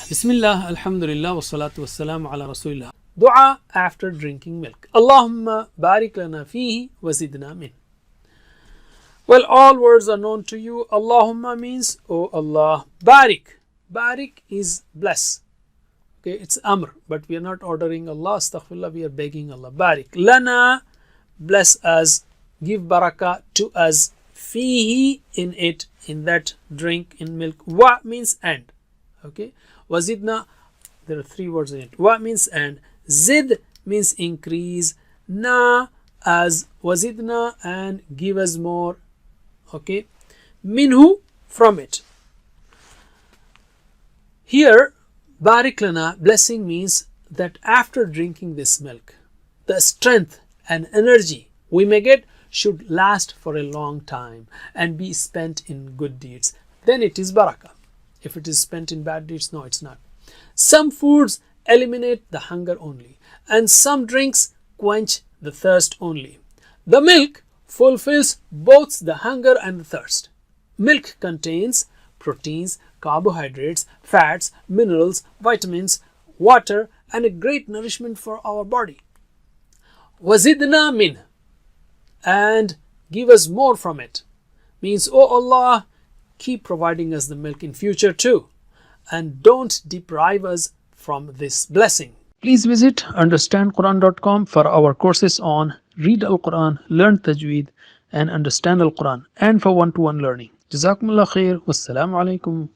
Bismillah, alhamdulillah, wassalatu wassalamu ala rasulillah. Dua after drinking milk. Allahumma barik lana fihi wa zidna min. Well, all words are known to you. Allahumma means, oh Allah. Barik. Barik is bless. Okay, it's amr, but we are not ordering Allah. Astaghfirullah, we are begging Allah. Barik. Lana, bless us. Give barakah to us. Fihi, in it, in that drink, in milk. Wa means and. Okay. Wazidna, there are three words in it. Wa means and. Zid means increase. Na as wazidna, and give us more. Okay. Minhu, from it. Here, barik lana, blessing means that after drinking this milk, the strength and energy we may get should last for a long time and be spent in good deeds. Then it is barakah. If it is spent in bad deeds, no, it's not. Some foods eliminate the hunger only, and some drinks quench the thirst only. The milk fulfills both the hunger and the thirst. Milk contains proteins, carbohydrates, fats, minerals, vitamins, water, and a great nourishment for our body. Wazidna min, and give us more from it, means, oh Allah, keep providing us the milk in future too, and don't deprive us from this blessing. Please visit understandquran.com for our courses on Read Al-Quran, Learn Tajweed, and Understand Al-Quran, and for one-to-one learning. Jazakumullah khair. Wassalamu alaikum.